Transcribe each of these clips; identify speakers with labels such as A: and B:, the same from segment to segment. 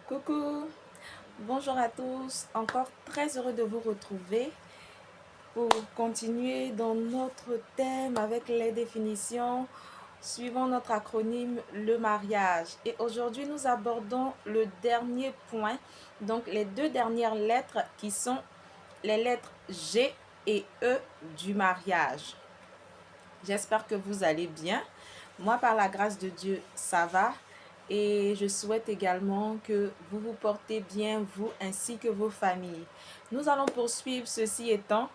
A: Coucou, bonjour à tous, encore très heureux de vous retrouver pour continuer dans notre thème avec les définitions suivant notre acronyme le mariage. Et aujourd'hui nous abordons le dernier point, donc les deux dernières lettres qui sont les lettres G et E du mariage. J'espère que vous allez bien. Moi, par la grâce de Dieu, ça va. Et je souhaite également que vous vous portez bien, vous ainsi que vos familles. Nous allons poursuivre, ceci étant,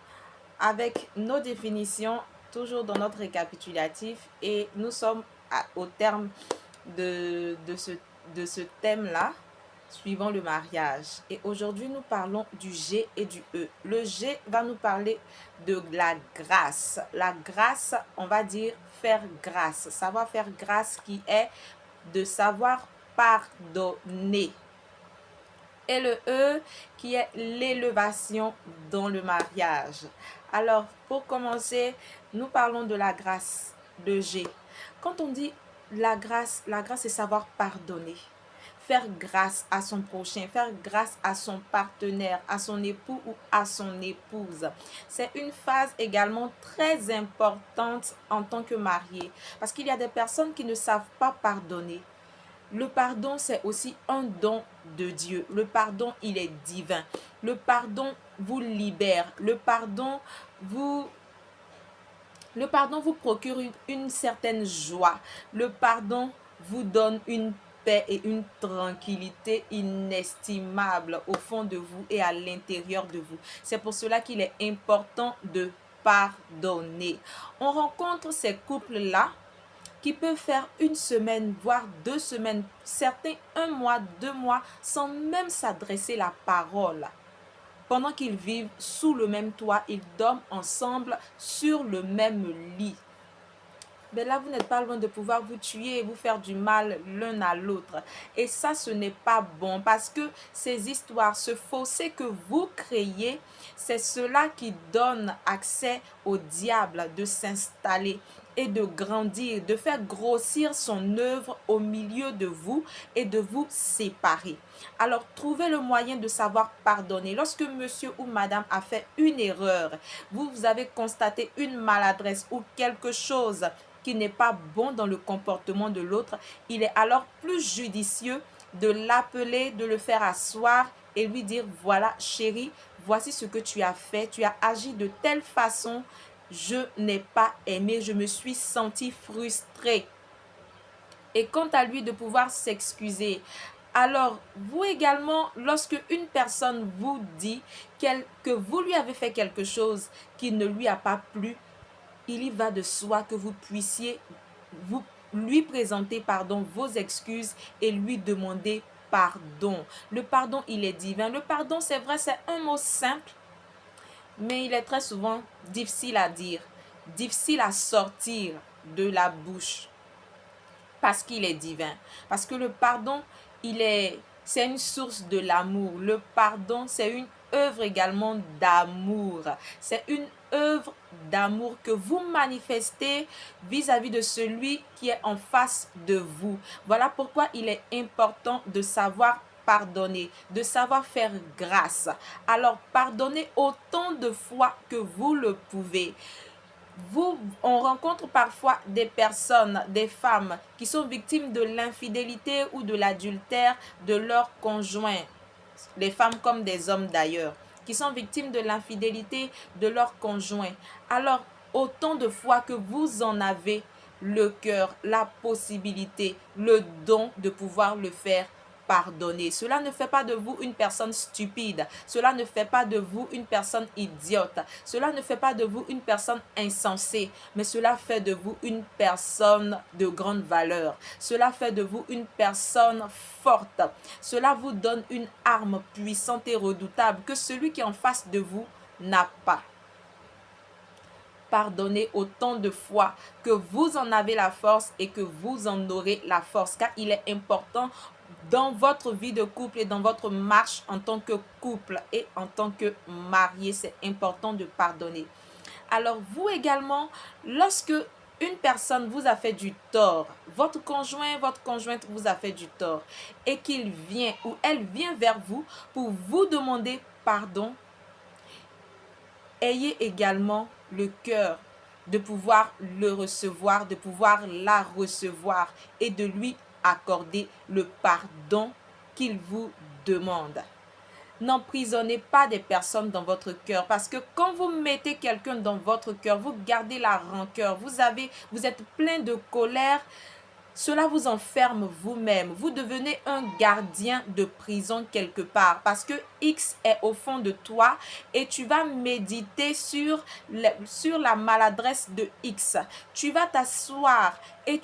A: avec nos définitions, toujours dans notre récapitulatif. Et nous sommes au terme de ce thème-là, suivant le mariage. Et aujourd'hui, nous parlons du G et du E. Le G va nous parler de la grâce. La grâce, on va dire faire grâce. Savoir faire grâce qui est de savoir pardonner. Et le E qui est l'élévation dans le mariage. Alors, pour commencer, nous parlons de la grâce, de G. Quand on dit la grâce c'est savoir pardonner. Faire grâce à son prochain, faire grâce à son partenaire, à son époux ou à son épouse. C'est une phase également très importante en tant que marié, parce qu'il y a des personnes qui ne savent pas pardonner. Le pardon, c'est aussi un don de Dieu. Le pardon, il est divin. Le pardon vous libère. Le pardon vous procure une certaine joie. Le pardon vous donne une paix et une tranquillité inestimable au fond de vous et à l'intérieur de vous. C'est pour cela qu'il est important de pardonner. On rencontre ces couples-là qui peuvent faire une semaine, voire 2 semaines, certains 1 mois, 2 mois, sans même s'adresser la parole. Pendant qu'ils vivent sous le même toit, ils dorment ensemble sur le même lit. Mais là, vous n'êtes pas loin de pouvoir vous tuer et vous faire du mal l'un à l'autre. Et ça, ce n'est pas bon parce que ces histoires, ce fossé que vous créez, c'est cela qui donne accès au diable de s'installer et de grandir, de faire grossir son œuvre au milieu de vous et de vous séparer. Alors, trouvez le moyen de savoir pardonner. Lorsque monsieur ou madame a fait une erreur, vous avez constaté une maladresse ou quelque chose qui n'est pas bon dans le comportement de l'autre, il est alors plus judicieux de l'appeler, de le faire asseoir et lui dire, voilà chérie, voici ce que tu as fait, tu as agi de telle façon, je n'ai pas aimé, je me suis senti frustrée. Et quant à lui de pouvoir s'excuser. Alors, vous également, lorsque une personne vous dit que vous lui avez fait quelque chose qui ne lui a pas plu, il y va de soi que vous puissiez lui présenter vos excuses et lui demander pardon. Le pardon, il est divin. Le pardon, c'est vrai, c'est un mot simple, mais il est très souvent difficile à dire, difficile à sortir de la bouche parce qu'il est divin. Parce que le pardon, c'est une source de l'amour. Le pardon, c'est une œuvre également d'amour. C'est une œuvre d'amour que vous manifestez vis-à-vis de celui qui est en face de vous. Voilà pourquoi il est important de savoir pardonner, de savoir faire grâce. Alors, pardonnez autant de fois que vous le pouvez. On rencontre parfois des personnes, des femmes qui sont victimes de l'infidélité ou de l'adultère de leur conjoint. Les femmes comme des hommes d'ailleurs, qui sont victimes de l'infidélité de leur conjoint. Alors, autant de fois que vous en avez le cœur, la possibilité, le don de pouvoir le faire, pardonner. Cela ne fait pas de vous une personne stupide. Cela ne fait pas de vous une personne idiote. Cela ne fait pas de vous une personne insensée. Mais cela fait de vous une personne de grande valeur. Cela fait de vous une personne forte. Cela vous donne une arme puissante et redoutable que celui qui est en face de vous n'a pas. Pardonnez autant de fois que vous en avez la force et que vous en aurez la force, car il est important dans votre vie de couple et dans votre marche en tant que couple et en tant que marié, c'est important de pardonner. Alors vous également, lorsque une personne vous a fait du tort, votre conjoint, votre conjointe vous a fait du tort, et qu'il vient ou elle vient vers vous pour vous demander pardon, ayez également le cœur de pouvoir le recevoir, de pouvoir la recevoir et de lui accorder le pardon qu'il vous demande. N'emprisonnez pas des personnes dans votre cœur, parce que quand vous mettez quelqu'un dans votre cœur, vous gardez la rancœur, vous êtes plein de colère. Cela vous enferme vous-même. Vous devenez un gardien de prison quelque part, parce que X est au fond de toi et tu vas méditer sur la maladresse de X. Tu vas t'asseoir et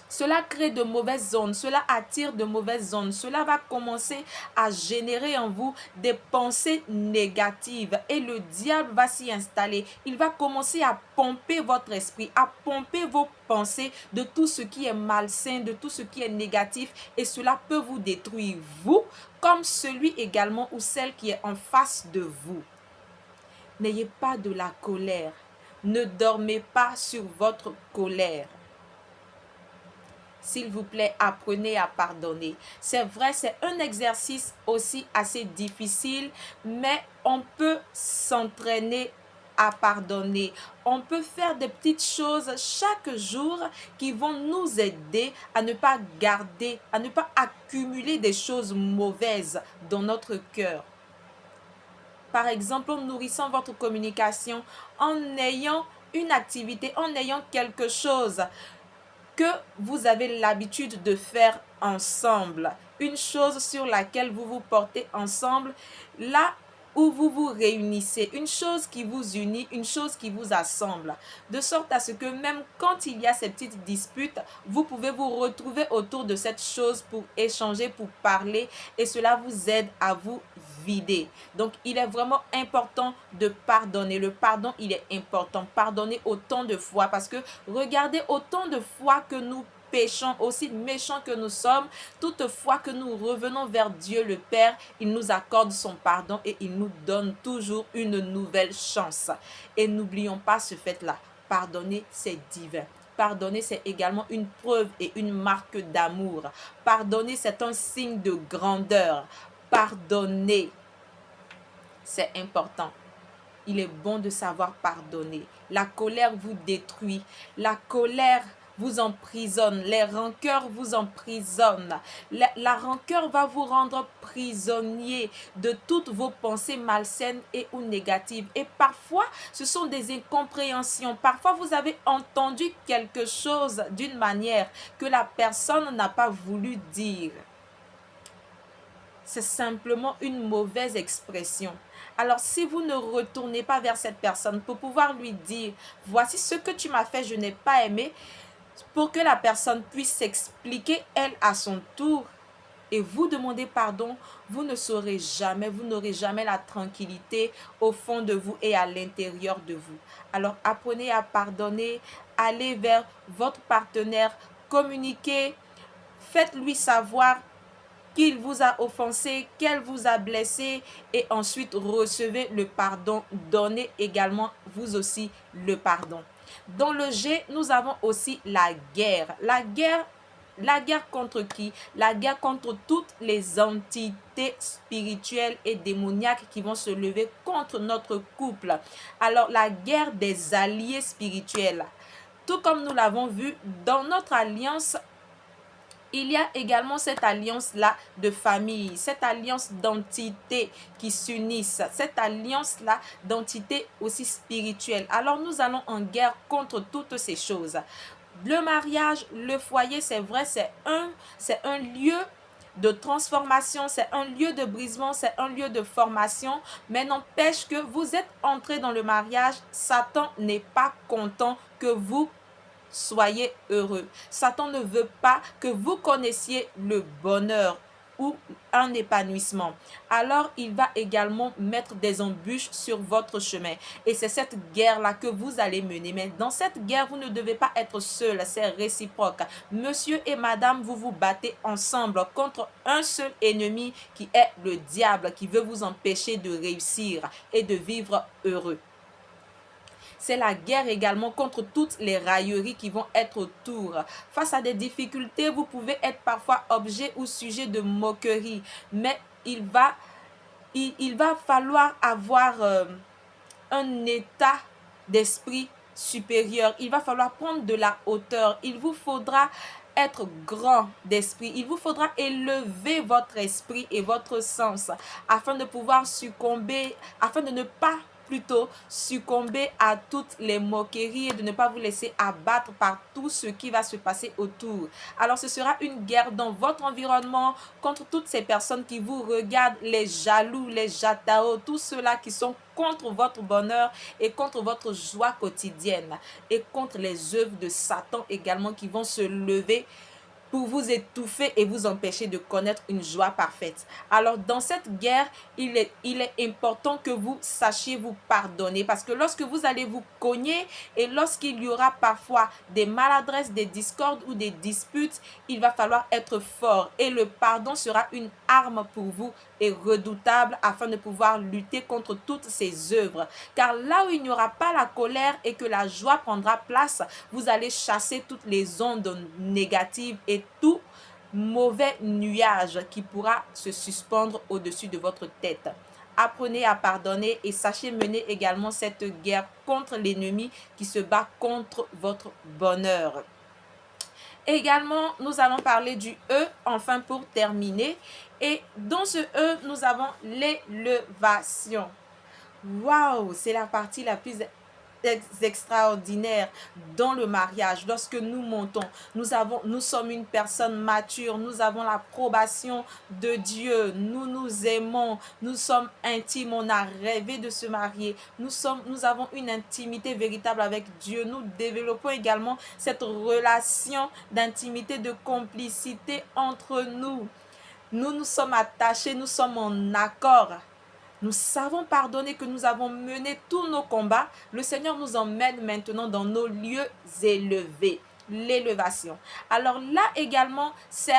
A: cela crée de mauvaises ondes, cela attire de mauvaises ondes, cela va commencer à générer en vous des pensées négatives et le diable va s'y installer. Il va commencer à pomper votre esprit, à pomper vos pensées de tout ce qui est malsain, de tout ce qui est négatif, et cela peut vous détruire, vous, comme celui également ou celle qui est en face de vous. N'ayez pas de la colère, ne dormez pas sur votre colère. S'il vous plaît, apprenez à pardonner. C'est vrai, c'est un exercice aussi assez difficile, mais on peut s'entraîner à pardonner. On peut faire des petites choses chaque jour qui vont nous aider à ne pas garder, à ne pas accumuler des choses mauvaises dans notre cœur. Par exemple, en nourrissant votre communication, en ayant une activité, en ayant quelque chose que vous avez l'habitude de faire ensemble, une chose sur laquelle vous vous portez ensemble, là où vous vous réunissez, une chose qui vous unit, une chose qui vous assemble, de sorte à ce que même quand il y a ces petites disputes, vous pouvez vous retrouver autour de cette chose pour échanger, pour parler, et cela vous aide à vous vider. Donc, il est vraiment important de pardonner. Le pardon, il est important. Pardonner autant de fois, parce que regardez autant de fois que nous péchons, aussi méchants que nous sommes, toutefois que nous revenons vers Dieu le Père, il nous accorde son pardon et il nous donne toujours une nouvelle chance. Et n'oublions pas ce fait-là. Pardonner, c'est divin. Pardonner, c'est également une preuve et une marque d'amour. Pardonner, c'est un signe de grandeur. Pardonner, c'est important. Il est bon de savoir pardonner. La colère vous détruit. La colère vous emprisonne. Les rancœurs vous emprisonnent. La rancœur va vous rendre prisonnier de toutes vos pensées malsaines et ou négatives. Et parfois, ce sont des incompréhensions. Parfois, vous avez entendu quelque chose d'une manière que la personne n'a pas voulu dire. C'est simplement une mauvaise expression. Alors, si vous ne retournez pas vers cette personne pour pouvoir lui dire, voici ce que tu m'as fait, je n'ai pas aimé, pour que la personne puisse s'expliquer, elle, à son tour, et vous demander pardon, vous ne saurez jamais, vous n'aurez jamais la tranquillité au fond de vous et à l'intérieur de vous. Alors, apprenez à pardonner, allez vers votre partenaire, communiquez, faites-lui savoir qu'il vous a offensé, qu'elle vous a blessé, et ensuite recevez le pardon. Donnez également vous aussi le pardon. Dans le G, nous avons aussi la guerre. La guerre contre qui? La guerre contre toutes les entités spirituelles et démoniaques qui vont se lever contre notre couple. Alors, la guerre des alliés spirituels. Tout comme nous l'avons vu dans notre alliance, il y a également cette alliance-là de famille, cette alliance d'entités qui s'unissent, cette alliance-là d'entités aussi spirituelles. Alors nous allons en guerre contre toutes ces choses. Le mariage, le foyer, c'est vrai, c'est un lieu de transformation, c'est un lieu de brisement, c'est un lieu de formation, mais n'empêche que vous êtes entré dans le mariage, Satan n'est pas content que vous soyez heureux. Satan ne veut pas que vous connaissiez le bonheur ou un épanouissement. Alors, il va également mettre des embûches sur votre chemin. Et c'est cette guerre-là que vous allez mener. Mais dans cette guerre, vous ne devez pas être seul. C'est réciproque. Monsieur et madame, vous vous battez ensemble contre un seul ennemi qui est le diable, qui veut vous empêcher de réussir et de vivre heureux. C'est la guerre également contre toutes les railleries qui vont être autour. Face à des difficultés, vous pouvez être parfois objet ou sujet de moquerie, mais il va falloir avoir un état d'esprit supérieur. Il va falloir prendre de la hauteur. Il vous faudra être grand d'esprit. Il vous faudra élever votre esprit et votre sens afin de pouvoir succomber, afin de ne pas plutôt succomber à toutes les moqueries et de ne pas vous laisser abattre par tout ce qui va se passer autour. Alors ce sera une guerre dans votre environnement contre toutes ces personnes qui vous regardent, les jaloux, les jataos, tous ceux-là qui sont contre votre bonheur et contre votre joie quotidienne et contre les œuvres de Satan également qui vont se lever pour vous étouffer et vous empêcher de connaître une joie parfaite. Alors dans cette guerre, il est important que vous sachiez vous pardonner parce que lorsque vous allez vous cogner et lorsqu'il y aura parfois des maladresses, des discordes ou des disputes, il va falloir être fort et le pardon sera une arme pour vous et redoutable afin de pouvoir lutter contre toutes ces œuvres. Car là où il n'y aura pas la colère et que la joie prendra place, vous allez chasser toutes les ondes négatives et tout mauvais nuage qui pourra se suspendre au-dessus de votre tête. Apprenez à pardonner et sachez mener également cette guerre contre l'ennemi qui se bat contre votre bonheur. Également, nous allons parler du E, enfin pour terminer. Et dans ce E, nous avons l'élévation. Waouh, c'est la partie la plus extraordinaire dans le mariage. Lorsque nous montons, nous sommes une personne mature, nous avons l'approbation de Dieu, nous nous aimons, nous sommes intimes, on a rêvé de se marier, nous avons une intimité véritable avec Dieu, nous développons également cette relation d'intimité, de complicité entre nous. Nous nous sommes attachés, nous sommes en accord. Nous savons pardonner, que nous avons mené tous nos combats. Le Seigneur nous emmène maintenant dans nos lieux élevés, l'élévation. Alors là également, c'est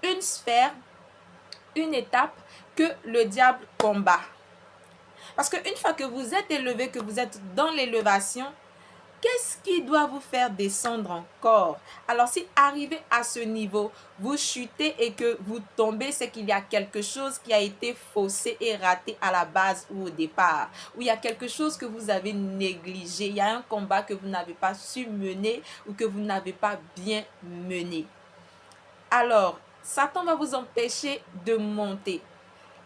A: une sphère, une étape que le diable combat. Parce qu'une fois que vous êtes élevé, que vous êtes dans l'élévation, qu'est-ce qui doit vous faire descendre encore? Alors si arrivé à ce niveau, vous chutez et que vous tombez, c'est qu'il y a quelque chose qui a été faussé et raté à la base ou au départ. Ou il y a quelque chose que vous avez négligé. Il y a un combat que vous n'avez pas su mener ou que vous n'avez pas bien mené. Alors, Satan va vous empêcher de monter.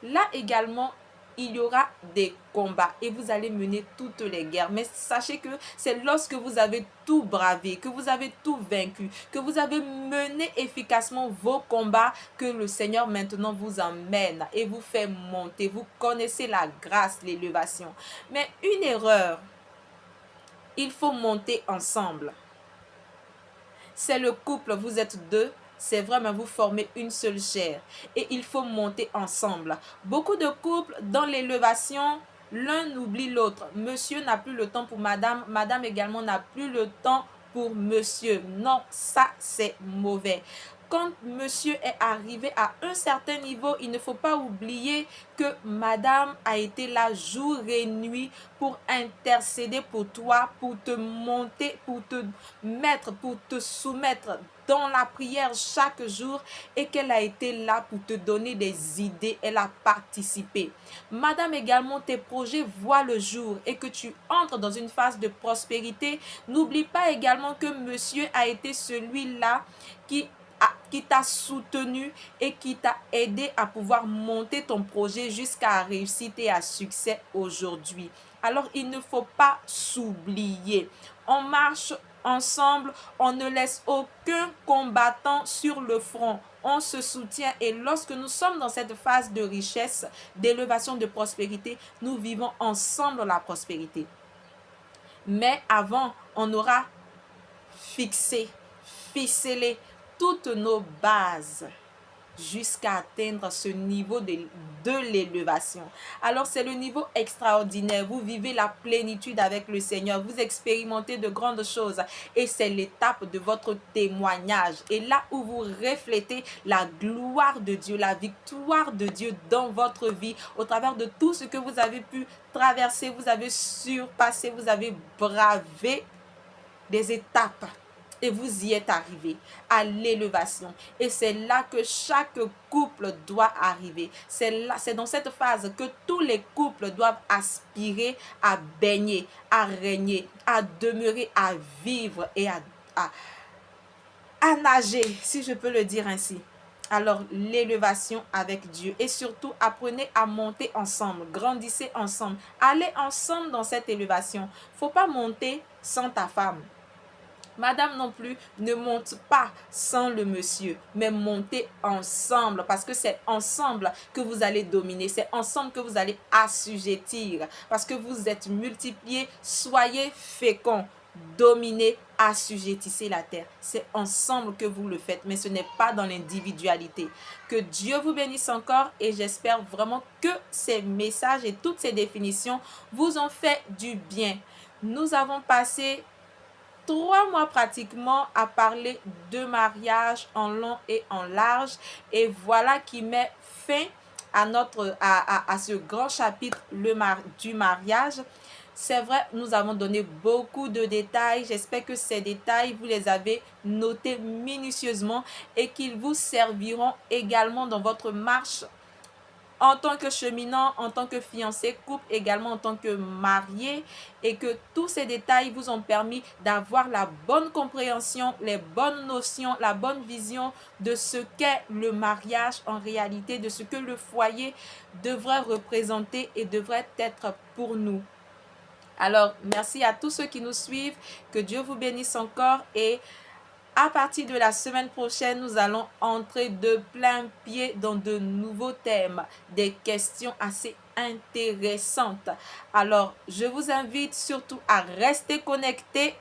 A: Là également, il y aura des combats et vous allez mener toutes les guerres. Mais sachez que c'est lorsque vous avez tout bravé, que vous avez tout vaincu, que vous avez mené efficacement vos combats, que le Seigneur maintenant vous emmène et vous fait monter. Vous connaissez la grâce, l'élévation. Mais une erreur, il faut monter ensemble. C'est le couple, vous êtes deux. C'est vrai, mais vous formez une seule chair. Et il faut monter ensemble. Beaucoup de couples, dans l'élévation, l'un oublie l'autre. Monsieur n'a plus le temps pour madame. Madame également n'a plus le temps pour monsieur. Non, ça, c'est mauvais. Quand monsieur est arrivé à un certain niveau, il ne faut pas oublier que madame a été là jour et nuit pour intercéder pour toi, pour te monter, pour te mettre, pour te soumettre dans la prière chaque jour et qu'elle a été là pour te donner des idées. Elle a participé. Madame également, tes projets voient le jour et que tu entres dans une phase de prospérité. N'oublie pas également que monsieur a été celui-là qui t'a soutenu et qui t'a aidé à pouvoir monter ton projet jusqu'à réussite et à succès aujourd'hui. Alors, il ne faut pas s'oublier. On marche ensemble, on ne laisse aucun combattant sur le front. On se soutient et lorsque nous sommes dans cette phase de richesse, d'élévation, de prospérité, nous vivons ensemble la prospérité. Mais avant, on aura fixé, ficelé toutes nos bases jusqu'à atteindre ce niveau de l'élévation. Alors c'est le niveau extraordinaire. Vous vivez la plénitude avec le Seigneur. Vous expérimentez de grandes choses et c'est l'étape de votre témoignage. Et là où vous reflétez la gloire de Dieu, la victoire de Dieu dans votre vie, au travers de tout ce que vous avez pu traverser, vous avez surpassé, vous avez bravé des étapes et vous y êtes arrivé à l'élévation. Et c'est là que chaque couple doit arriver. C'est dans cette phase que tous les couples doivent aspirer à baigner, à régner, à demeurer, à vivre et à nager, si je peux le dire ainsi. Alors, l'élévation avec Dieu. Et surtout, apprenez à monter ensemble. Grandissez ensemble. Allez ensemble dans cette élévation. Faut pas monter sans ta femme. Madame non plus ne monte pas sans le monsieur, mais montez ensemble parce que c'est ensemble que vous allez dominer, c'est ensemble que vous allez assujettir parce que vous êtes multipliés, soyez féconds, dominez, assujettissez la terre. C'est ensemble que vous le faites, mais ce n'est pas dans l'individualité. Que Dieu vous bénisse encore et j'espère vraiment que ces messages et toutes ces définitions vous ont fait du bien. Nous avons passé 3 mois pratiquement à parler de mariage en long et en large et voilà qui met fin à ce grand chapitre du mariage. C'est vrai, nous avons donné beaucoup de détails. J'espère que ces détails, vous les avez notés minutieusement et qu'ils vous serviront également dans votre marche en tant que cheminant, en tant que fiancé, couple, également en tant que marié, et que tous ces détails vous ont permis d'avoir la bonne compréhension, les bonnes notions, la bonne vision de ce qu'est le mariage en réalité, de ce que le foyer devrait représenter et devrait être pour nous. Alors, merci à tous ceux qui nous suivent, que Dieu vous bénisse encore et à partir de la semaine prochaine, nous allons entrer de plein pied dans de nouveaux thèmes, des questions assez intéressantes. Alors, je vous invite surtout à rester connectés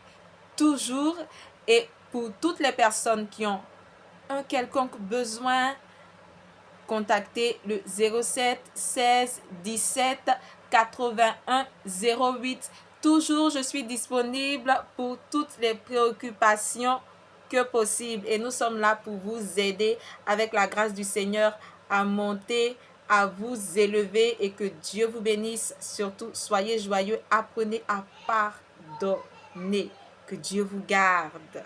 A: toujours et pour toutes les personnes qui ont un quelconque besoin, contactez le 07 16 17 81 08. Toujours, je suis disponible pour toutes les préoccupations que possible et nous sommes là pour vous aider avec la grâce du Seigneur à monter, à vous élever et que Dieu vous bénisse. Surtout, soyez joyeux, apprenez à pardonner. Que Dieu vous garde.